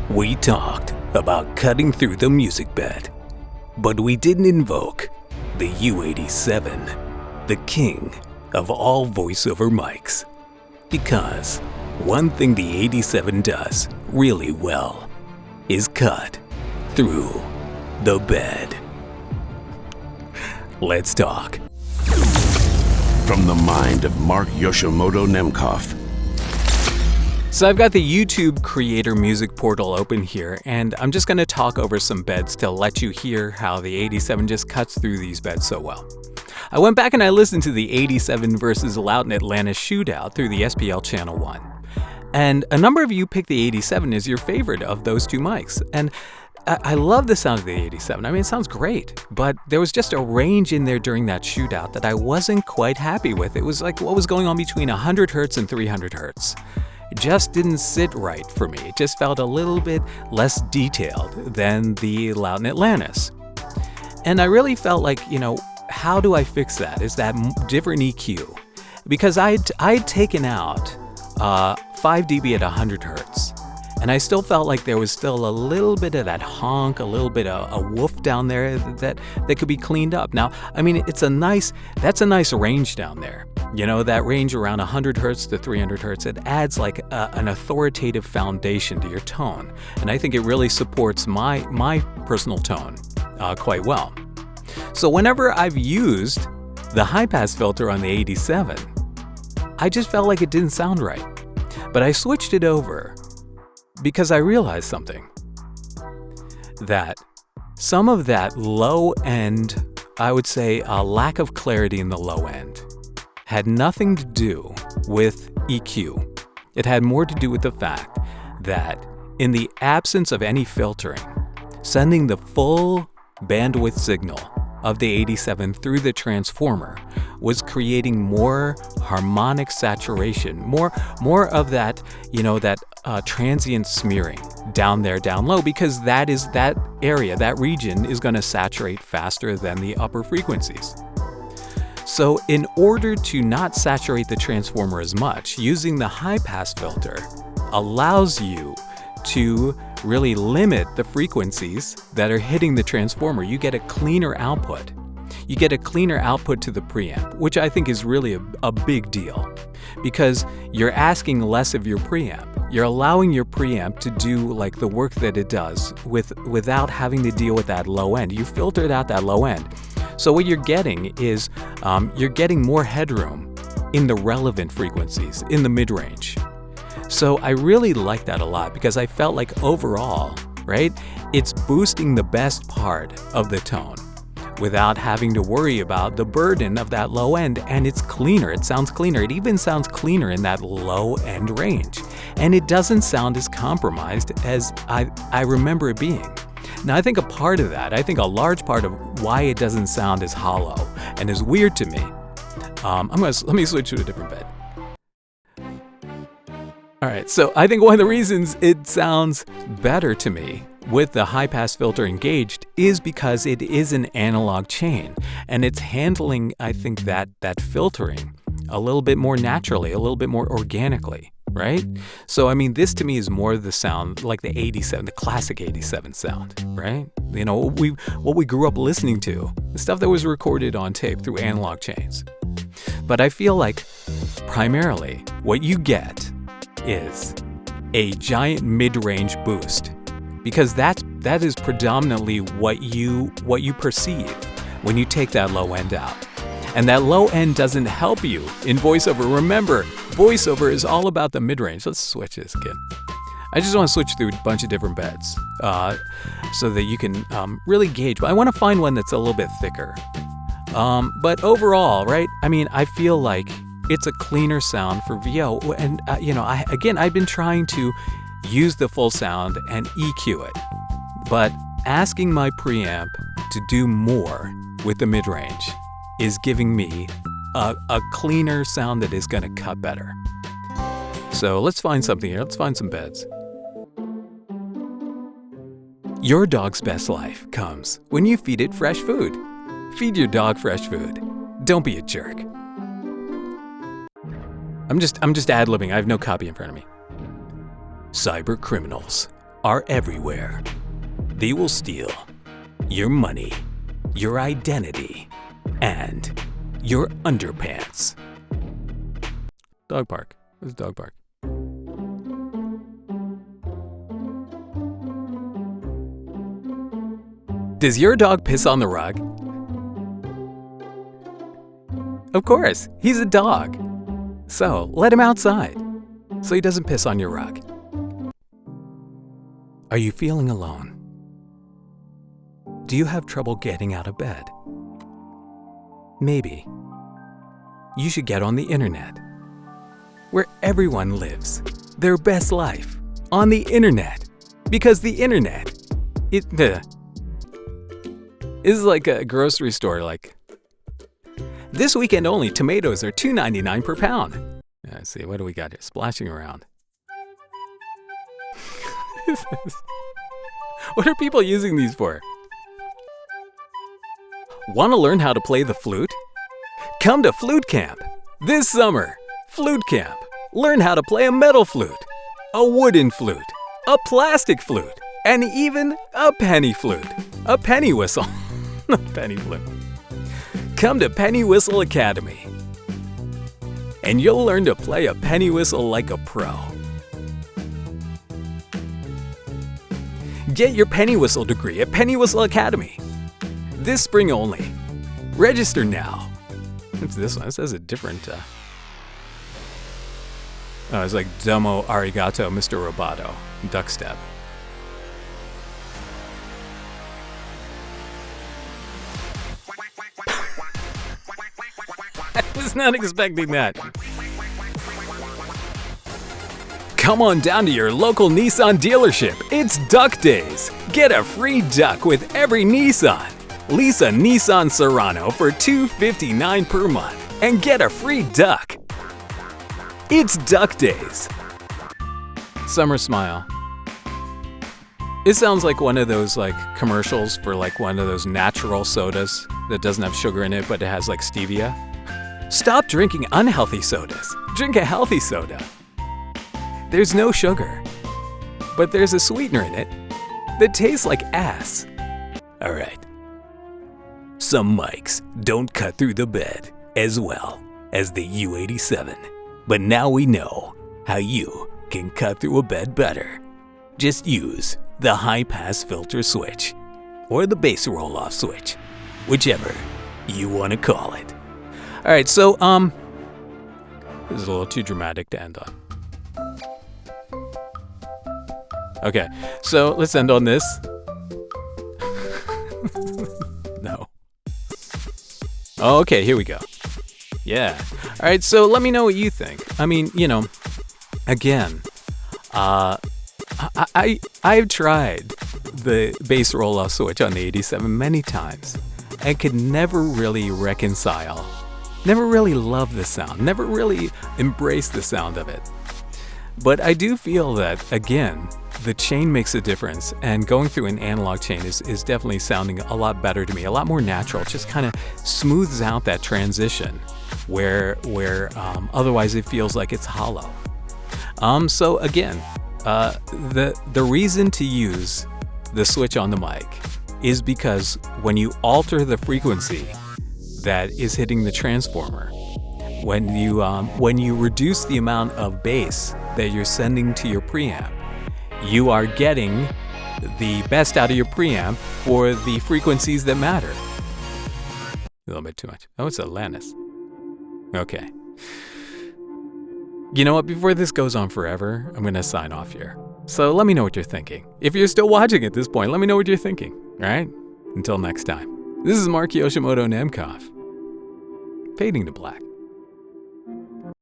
We talked about cutting through the music bed, but we didn't invoke the U87, the king of all voiceover mics. Because one thing the 87 does really well is cut through the bed. Let's talk. From the mind of Mark Yoshimoto Nemkov. So I've got the YouTube Creator Music portal open here, and I'm just going to talk over some beds to let you hear how the 87 just cuts through these beds so well. I went back and I listened to the 87 versus Loudon Atlanta shootout through the SPL Channel One. And a number of you picked the 87 as your favorite of those two mics. And I love the sound of the 87. I mean, it sounds great, but there was just a range in there during that shootout that I wasn't quite happy with. It was like what was going on between 100 hertz and 300 hertz. It just didn't sit right for me. It just felt a little bit less detailed than the Loudon Atlantis. And I really felt like, how do I fix that? Is that different EQ? Because I'd taken out 5 dB at 100 hertz. And I still felt like there was still a little bit of that honk, a little bit of a woof down there that could be cleaned up. Now, I mean, that's a nice range down there. That range around 100 hertz to 300 hertz, it adds like an authoritative foundation to your tone. And I think it really supports my personal tone quite well. So whenever I've used the high-pass filter on the 87, I just felt like it didn't sound right. But I switched it over because I realized something, that some of that low end, I would say a lack of clarity in the low end, had nothing to do with EQ. It had more to do with the fact that in the absence of any filtering, sending the full bandwidth signal of the 87 through the transformer was creating more harmonic saturation, more of that, transient smearing down low, because that area, that region is going to saturate faster than the upper frequencies. So in order to not saturate the transformer as much, using the high-pass filter allows you to really limit the frequencies that are hitting the transformer. You get a cleaner output. You get a cleaner output to the preamp, which I think is really a big deal, because you're asking less of your preamp. You're allowing your preamp to do like the work that it does without having to deal with that low end. You filtered out that low end. So what you're getting is you're getting more headroom in the relevant frequencies, in the mid-range. So I really like that a lot, because I felt like overall, right, it's boosting the best part of the tone without having to worry about the burden of that low end. And it's cleaner. It sounds cleaner. It even sounds cleaner in that low end range. And it doesn't sound as compromised as I remember it being. Now, I think a large part of why it doesn't sound as hollow and as weird to me, let me switch to a different bed. All right, so I think one of the reasons it sounds better to me with the high-pass filter engaged is because it is an analog chain, and it's handling, I think, that filtering a little bit more naturally, a little bit more organically, right? So, I mean, this to me is more the sound like the 87, the classic 87 sound, right? What we grew up listening to, the stuff that was recorded on tape through analog chains. But I feel like primarily what you get is a giant mid-range boost, because that is predominantly what you perceive when you take that low end out. And that low end doesn't help you in voiceover. Remember, voiceover is all about the mid-range. Let's switch this again. I just want to switch through a bunch of different beds so that you can really gauge. But I want to find one that's a little bit thicker. But overall, right, I mean, I feel like it's a cleaner sound for VO. And, I've been trying to use the full sound and EQ it. But asking my preamp to do more with the mid-range is giving me a cleaner sound that is going to cut better. So let's find something here. Let's find some beds. Your dog's best life comes when you feed it fresh food. Feed your dog fresh food. Don't be a jerk. I'm just ad-libbing. I have no copy in front of me. Cyber criminals are everywhere. They will steal your money, your identity, and your underpants. Dog park. Where's the dog park? Does your dog piss on the rug? Of course, he's a dog. So let him outside so he doesn't piss on your rug. Are you feeling alone? Do you have trouble getting out of bed? Maybe you should get on the internet, where everyone lives their best life on the internet, because the internet is like a grocery store. Like, this weekend only, tomatoes are $2.99 per pound. Let's see, what do we got here? Splashing around. What are people using these for? Want to learn how to play the flute? Come to Flute Camp this summer. Flute Camp. Learn how to play a metal flute, a wooden flute, a plastic flute, and even a penny flute. A penny whistle. A penny flute. Come to Penny Whistle Academy, and you'll learn to play a penny whistle like a pro. Get your penny whistle degree at Penny Whistle Academy this spring only. Register now. What's this one? It says a different. Oh, it's like Domo Arigato, Mr. Roboto, Duck Step. I was not expecting that. Come on down to your local Nissan dealership. It's Duck Days. Get a free duck with every Nissan. Lease a Nissan Serrano for $259 per month and get a free duck. It's Duck Days. Summer Smile. It sounds like one of those like commercials for like one of those natural sodas that doesn't have sugar in it, but it has like stevia. Stop drinking unhealthy sodas. Drink a healthy soda. There's no sugar, but there's a sweetener in it that tastes like ass. All right. Some mics don't cut through the bed as well as the U87, but now we know how you can cut through a bed better. Just use the high-pass filter switch or the bass roll-off switch, whichever you want to call it. All right, so this is a little too dramatic to end on. Okay, so let's end on this. No. Oh, okay, here we go. Yeah. All right, so let me know what you think. I mean, you know, again, I've tried the bass roll-off switch on the 87 many times and could never really reconcile, never really love the sound, never really embrace the sound of it. But I do feel that, again, the chain makes a difference, and going through an analog chain is definitely sounding a lot better to me, a lot more natural. It just kind of smooths out that transition where otherwise it feels like it's hollow. So again, the reason to use the switch on the mic is because when you alter the frequency that is hitting the transformer, when you reduce the amount of bass that you're sending to your preamp, you are getting the best out of your preamp for the frequencies that matter. A little bit too much. Oh, it's Atlantis. Okay. You know what? Before this goes on forever, I'm going to sign off here. So let me know what you're thinking. If you're still watching at this point, let me know what you're thinking. All right? Until next time. This is Mark Yoshimoto Nemkov. Fading to black.